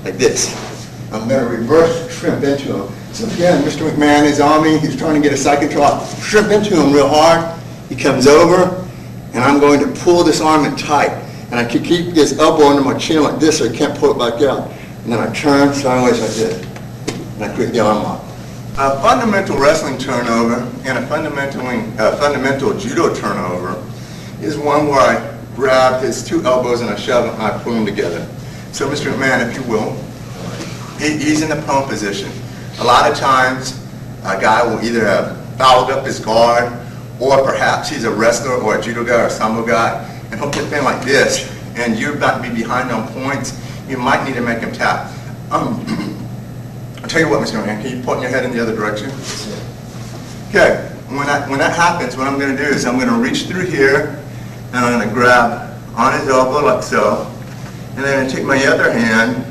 like this. I'm going to reverse shrimp into him. So again, Mr. McMahon is on me. He's trying to get a side control. Shrimp into him real hard. He comes over, and I'm going to pull this arm in tight. And I can keep this elbow under my chin like this so I can't pull it back out. And then I turn sideways like this. And I create the arm lock. A fundamental wrestling turnover and a fundamental judo turnover is one where I grab his two elbows and I shove them and I pull them together. So Mr. McMahon, if you will, he's in the prone position. A lot of times a guy will either have fouled up his guard, or perhaps he's a wrestler or a judo guy or a sambo guy, and he'll get in like this, and you're about to be behind on points. You might need to make him tap. I'll tell you what, Mr. McMahon, can you point your head in the other direction? Okay, when that happens, what I'm going to do is I'm going to reach through here, and I'm going to grab on his elbow like so, and then I'm going to take my other hand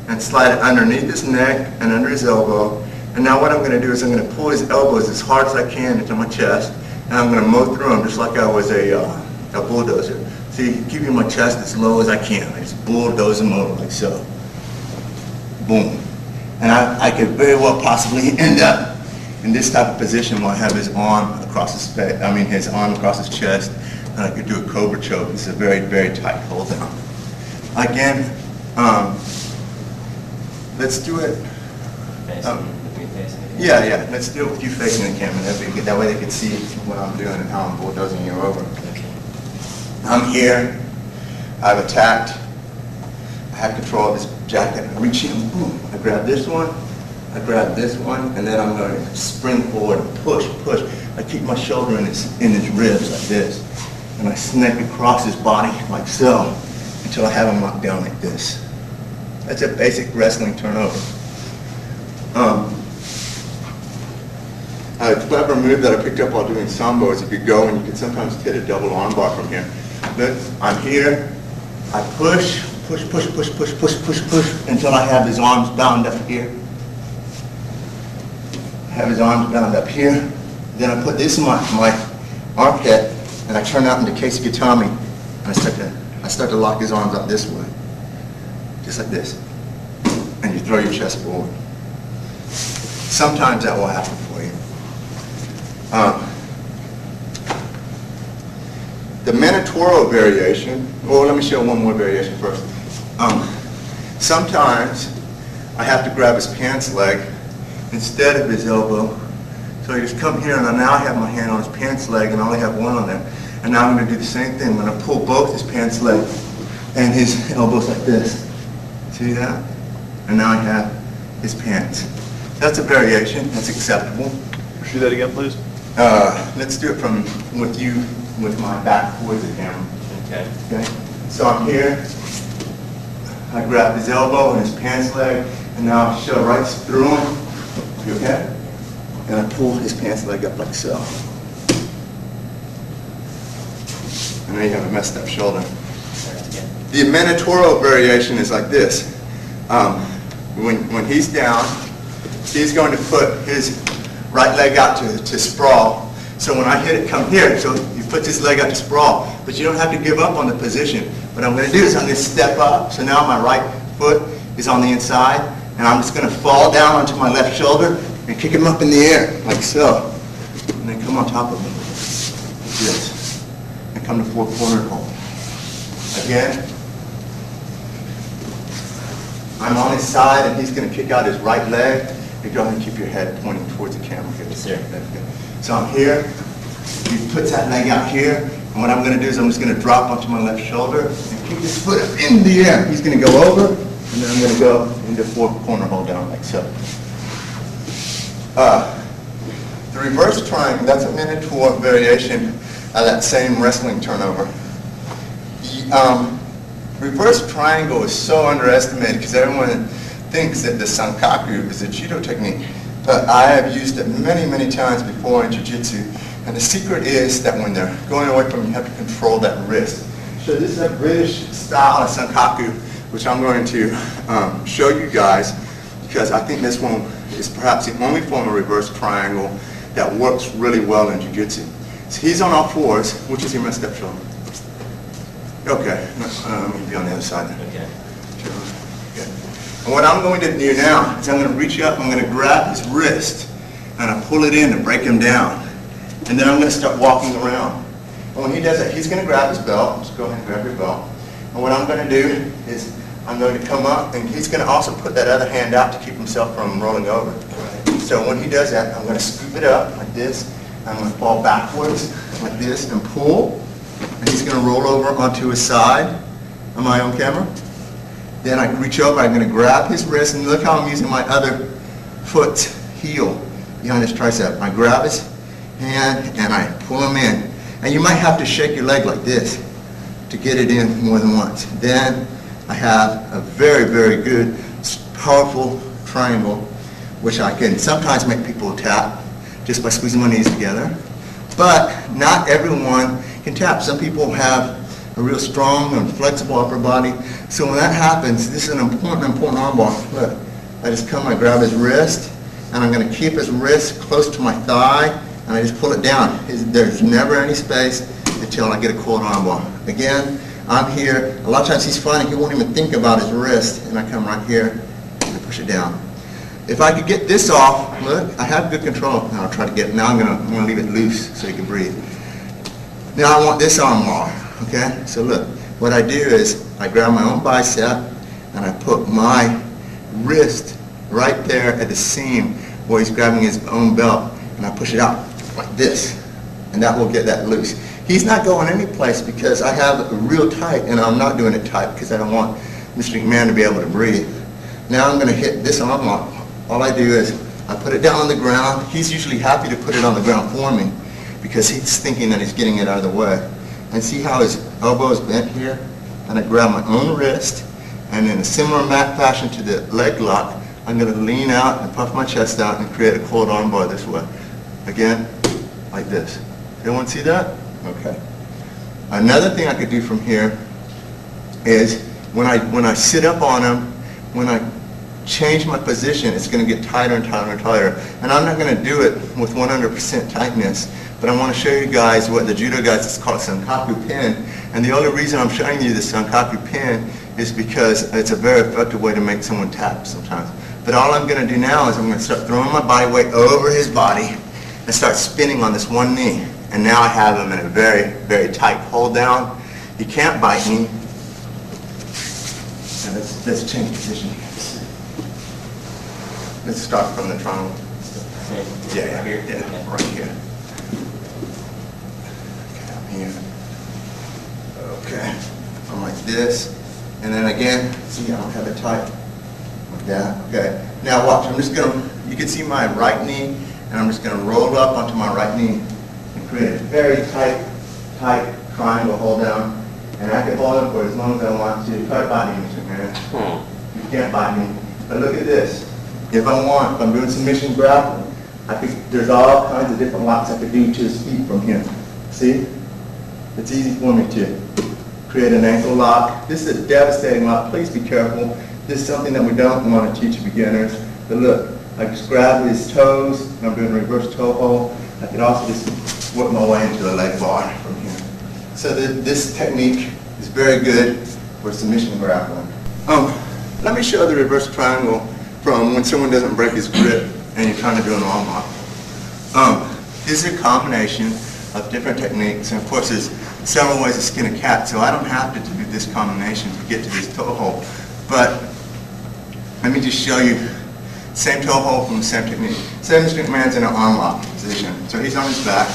and slide it underneath his neck and under his elbow. And now what I'm going to do is I'm going to pull his elbows as hard as I can into my chest, and I'm going to mow through them just like I was a bulldozer. See, keeping my chest as low as I can. I just bulldoze them over like so. Boom. And I could very well possibly end up in this type of position where I have his arm across his face, his arm across his chest, and I could do a cobra choke. It's a very, very tight hold down. Again, let's do it. Yeah, let's do it with you facing the camera. That'd be good. That way they can see what I'm doing and how I'm bulldozing you over. Okay. I'm here. I've attacked. I have control of his jacket. I reach in, boom. I grab this one. I grab this one, and then I'm going to spring forward and push. I keep my shoulder in his ribs like this, and I snake across his body like so until I have him locked down like this. That's a basic wrestling turnover. A clever move that I picked up while doing sambo is if you go and you can sometimes hit a double armbar from here. But I'm here, I push until I have his arms bound up here. I have his arms bound up here. Then I put this in my armpit and I turn out into case Gatami and I start to lock his arms up this way. Just like this. And you throw your chest forward. Sometimes that will happen for you. The Minotauro variation, well, let me show one more variation first. Sometimes I have to grab his pants leg instead of his elbow. So I just come here and now I have my hand on his pants leg and I only have one on there. And now I'm going to do the same thing. I'm going to pull both his pants leg and his elbows like this. See that? And now I have his pants. That's a variation. That's acceptable. Do that again, please. Let's do it with my back towards the camera. Okay. Okay. So I'm here. I grab his elbow and his pants leg, and now I shove right through him. You okay? And I pull his pants leg up like so. And now you have a messed up shoulder. The Minotauro variation is like this. When he's down, he's going to put his right leg out to sprawl. So when I hit it, come here. So he puts his leg out to sprawl. But you don't have to give up on the position. What I'm going to do is I'm going to step up. So now my right foot is on the inside. And I'm just going to fall down onto my left shoulder and kick him up in the air, like so. And then come on top of him, like this. And come to four-cornered hold. Again. I'm on his side, and he's going to kick out his right leg. You go ahead and keep your head pointing towards the camera here. Yes, sir. So I'm here. He puts that leg out here, and what I'm going to do is I'm just going to drop onto my left shoulder and kick his foot up in the air. He's going to go over, and then I'm going to go into four-corner hold down like so. The reverse triangle, that's a Minotaur variation of that same wrestling turnover. The reverse triangle is so underestimated because everyone thinks that the sankaku is a judo technique, but I have used it many, many times before in jiu-jitsu, and the secret is that when they're going away from you, you have to control that wrist. So this is a British style of sankaku, which I'm going to show you guys, because I think this one is perhaps the only form of reverse triangle that works really well in jiu-jitsu. So he's on all fours, which is your messed up shoulder. Okay, let me be on the other side then. Okay. Okay. And what I'm going to do now is I'm going to reach up, I'm going to grab his wrist, and I pull it in to break him down. And then I'm going to start walking around. And when he does that, he's going to grab his belt. Just go ahead and grab your belt. And what I'm going to do is I'm going to come up, and he's going to also put that other hand out to keep himself from rolling over. So when he does that, I'm going to scoop it up like this. I'm going to fall backwards like this and pull. And he's going to roll over onto his side. Am I on camera? Then I reach over, I'm going to grab his wrist, and look how I'm using my other foot's heel behind his tricep. I grab his hand and I pull him in. And you might have to shake your leg like this to get it in more than once. Then I have a very, very good, powerful triangle, which I can sometimes make people tap just by squeezing my knees together. But not everyone can tap. Some people have a real strong and flexible upper body. So when that happens, this is an important arm bar. Look, I just come, I grab his wrist, and I'm going to keep his wrist close to my thigh, and I just pull it down. There's never any space until I get a cold arm bar. Again, I'm here. A lot of times he's finding he won't even think about his wrist, and I come right here and I push it down. If I could get this off, look, I have good control. Now I'll try to get it. Now I'm going to leave it loose so he can breathe. Now I want this arm bar. Okay, so look, what I do is I grab my own bicep and I put my wrist right there at the seam where he's grabbing his own belt, and I push it out like this, and that will get that loose. He's not going any place because I have it real tight, and I'm not doing it tight because I don't want Mr. McMahon to be able to breathe. Now I'm going to hit this arm lock. All I do is I put it down on the ground. He's usually happy to put it on the ground for me because he's thinking that he's getting it out of the way. And see how his elbow is bent here? And I grab my own wrist, and in a similar fashion to the leg lock, I'm going to lean out and puff my chest out and create a cold arm bar this way. Again, like this. Everyone see that? Okay. Another thing I could do from here is when I sit up on him, when I change my position, it's going to get tighter and tighter and tighter. And I'm not going to do it with 100% tightness. But I want to show you guys what the judo guys call sankaku pin. And the only reason I'm showing you this sankaku pin is because it's a very effective way to make someone tap sometimes. But all I'm going to do now is I'm going to start throwing my body weight over his body and start spinning on this one knee. And now I have him in a very, very tight hold down. He can't bite me. And let's change position. Let's start from the triangle. Yeah, right here. Okay, I'm like this, and then again, see I don't have it tight, like that, okay. Now watch, you can see my right knee, and I'm just going to roll up onto my right knee and create a very tight triangle hold down, and I can hold it for as long as I want to. Try to bite me, Mr. Man. You can't bite me, but look at this. If I'm doing submission grappling, there's all kinds of different locks I could do to his feet from here. See? It's easy for me to create an ankle lock. This is a devastating lock. Please be careful. This is something that we don't want to teach beginners. But look, I just grab his toes, and I'm doing a reverse toe hold. I can also just work my way into a leg bar from here. So this technique is very good for submission grappling. Let me show the reverse triangle from when someone doesn't break his grip and you're trying to do an arm lock. This is a combination of different techniques, and of course there's several ways to skin a cat, so I don't have to do this combination to get to this toe hold. But let me just show you same toe hold from the same technique. Say Mr. McMahon's in an arm lock position, so he's on his back,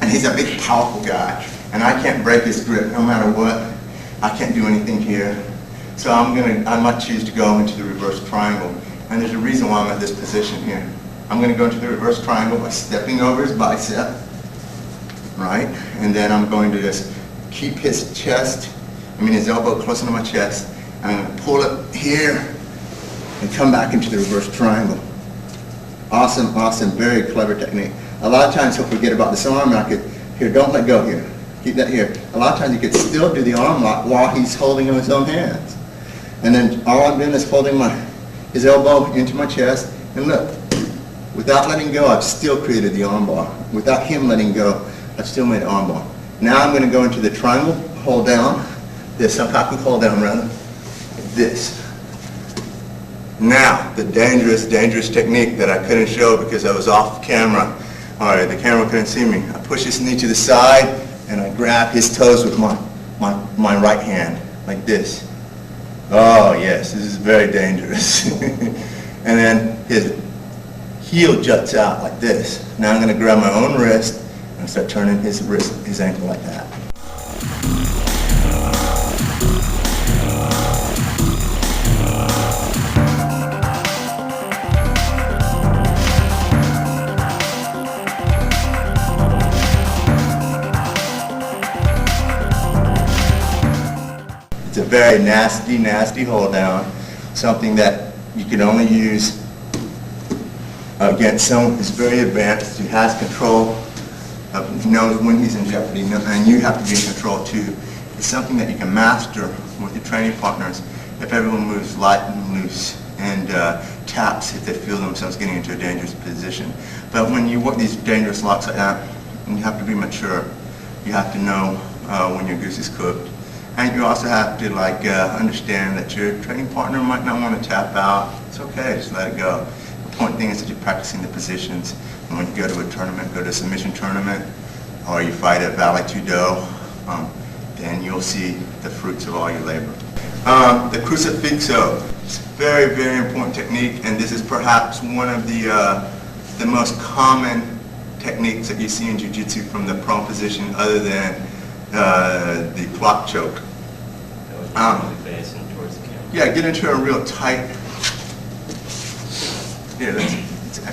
and he's a big, powerful guy, and I can't break his grip no matter what. I can't do anything here, so I might choose to go into the reverse triangle, and there's a reason why I'm at this position here. I'm going to go into the reverse triangle by stepping over his bicep. Right, and then I'm going to just keep his elbow close to my chest, and I'm going to pull it here and come back into the reverse triangle. Awesome, awesome, very clever technique. A lot of times he'll forget about this arm lock. Here, don't let go here. Keep that here. A lot of times you could still do the arm lock while he's holding in his own hands. And then all I'm doing is holding his elbow into my chest, and look, without letting go, I've still created the arm bar. Without him letting go, I've still made an arm bar. Now I'm going to go into the triangle, hold down, this sankaku hold down rather, like this. Now, the dangerous technique that I couldn't show because I was off camera. All right, the camera couldn't see me. I push his knee to the side, and I grab his toes with my right hand, like this. Oh, yes, this is very dangerous. And then his heel juts out like this. Now I'm going to grab my own wrist and start turning his ankle like that. It's a very nasty hold down, something that you can only use against someone who's very advanced, who has control, knows when he's in jeopardy, and you have to be in control too. It's something that you can master with your training partners if everyone moves light and loose and taps if they feel themselves getting into a dangerous position. But when you work these dangerous locks like that, you have to be mature. You have to know when your goose is cooked. And you also have to understand that your training partner might not want to tap out. It's okay, just let it go. The important thing is that you're practicing the positions. And when you go to a tournament, go to a submission tournament, or you fight at Judo, then you'll see the fruits of all your labor. The crucifixo, very important technique, and this is perhaps one of the most common techniques that you see in jiu-jitsu from the prone position, other than the clock choke. Yeah, get into a real tight. Yeah,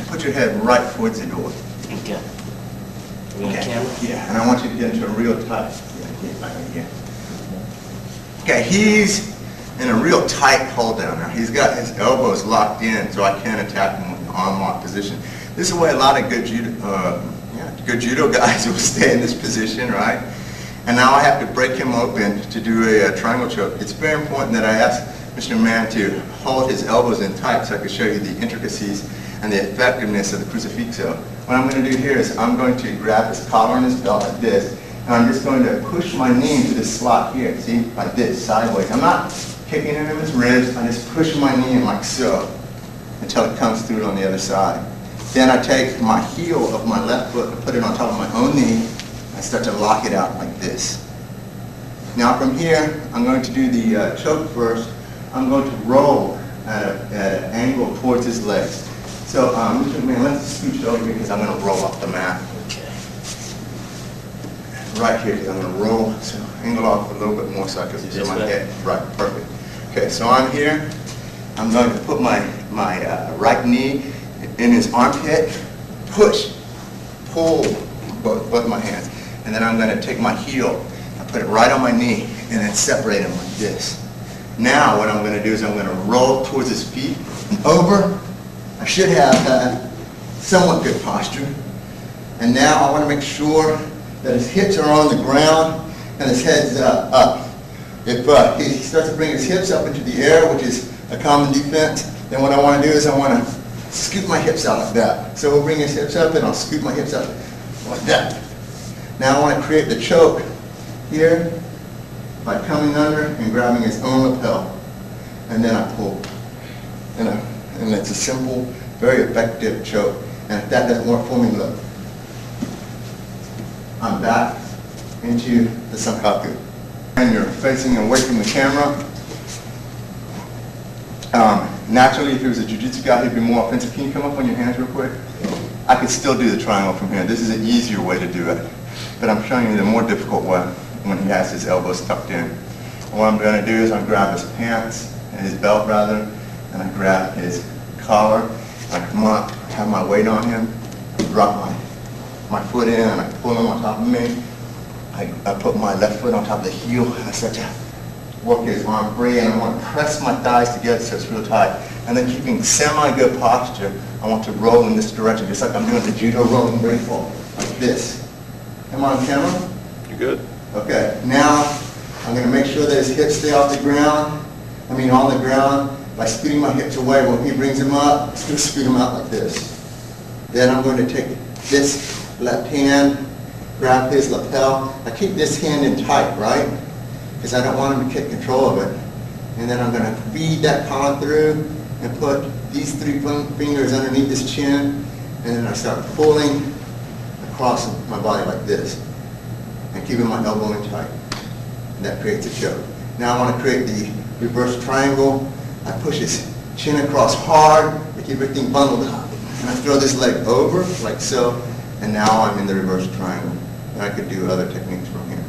put your head right towards the door. Okay. Camera? Yeah, and I want you to get into a real tight. Yeah. Okay, he's in a real tight hold down now. He's got his elbows locked in, so I can't attack him with an arm lock position. This is why a lot of good judo guys will stay in this position, right? And now I have to break him open to do a triangle choke. It's very important that I ask Mr. Mann to hold his elbows in tight so I can show you the intricacies and the effectiveness of the crucifixo. What I'm going to do here is I'm going to grab his collar and his belt like this, and I'm just going to push my knee into this slot here, see, like this, sideways. I'm not kicking into his ribs, I just push my knee in like so until it comes through on the other side. Then I take my heel of my left foot and put it on top of my own knee. I start to lock it out like this. Now from here, I'm going to do the choke first. I'm going to roll at an angle towards his legs. So Mr. McMahon, let's scooch over here because I'm going to roll off the mat. Okay. Right here, I'm going to roll, so angle off a little bit more so I can see my head. Right, perfect. Okay, so I'm here. I'm going to put my right knee in his armpit, push, pull both my hands. And then I'm going to take my heel and put it right on my knee and then separate them like this. Now what I'm going to do is I'm going to roll towards his feet and over. I should have somewhat good posture. And now I want to make sure that his hips are on the ground and his head's up. If he starts to bring his hips up into the air, which is a common defense, then what I want to do is I want to scoop my hips out like that. So we'll bring his hips up and I'll scoop my hips up like that. Now I want to create the choke here by coming under and grabbing his own lapel. And then I pull. And it's a simple, very effective choke. And if that doesn't work for me, look. I'm back into the sankaku. And you're facing away from the camera. Naturally, if he was a jiu-jitsu guy, he'd be more offensive. Can you come up on your hands real quick? I could still do the triangle from here. This is an easier way to do it. But I'm showing you the more difficult one when he has his elbows tucked in. And what I'm going to do is I grab his pants, his belt rather, and I grab his collar. I come up, have my weight on him, drop my foot in, and I pull him on top of me. I put my left foot on top of the heel, and I start to work his arm free, and I want to press my thighs together so it's real tight. And then keeping semi-good posture, I want to roll in this direction, just like I'm doing the judo rolling breakfall, like this. Am I on camera? You're good. Okay, now I'm going to make sure that his hips stay off the ground. On the ground by scooting my hips away. When he brings them up, I'm just going to scoot them out like this. Then I'm going to take this left hand, grab his lapel. I keep this hand in tight, right? Because I don't want him to get control of it. And then I'm going to feed that collar through, and put these 3 fingers underneath his chin, and then I start pulling across my body like this, and keeping my elbow in tight. And that creates a choke. Now I want to create the reverse triangle. I push his chin across hard, I keep everything bundled up, and I throw this leg over, like so, and now I'm in the reverse triangle. And I could do other techniques from here.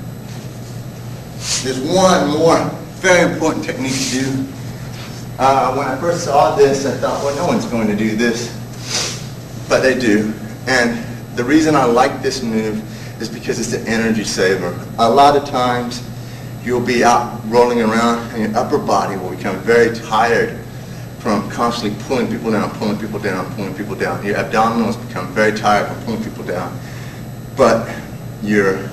There's one more very important technique to do. When I first saw this, I thought, well, no one's going to do this, but they do. And the reason I like this move is because it's an energy saver. A lot of times, you'll be out rolling around, and your upper body will become very tired from constantly pulling people down, pulling people down, pulling people down. Your abdominals become very tired from pulling people down. But your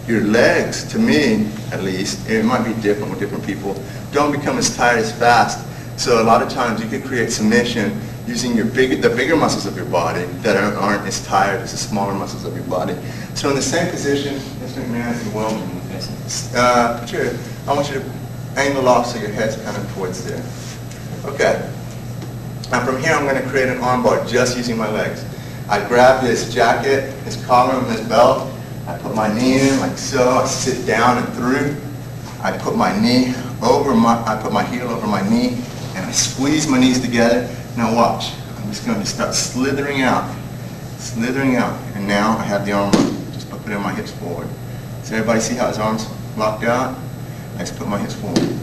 legs, to me at least, it might be different with different people, don't become as tired as fast. So a lot of times you can create submission using the bigger muscles of your body that aren't as tired as the smaller muscles of your body. So in the same position, Mr. McMahon, as well, I want you to angle off so your head's kind of towards there. Okay. Now from here I'm going to create an arm bar just using my legs. I grab his jacket, his collar, and his belt. I put my knee in like so. I sit down and through. I put my heel over my knee, and I squeeze my knees together. Now watch. I'm just going to start slithering out, and now I have the arm up. Just put my hips forward. Does everybody see how his arms locked out? I just put my hips forward.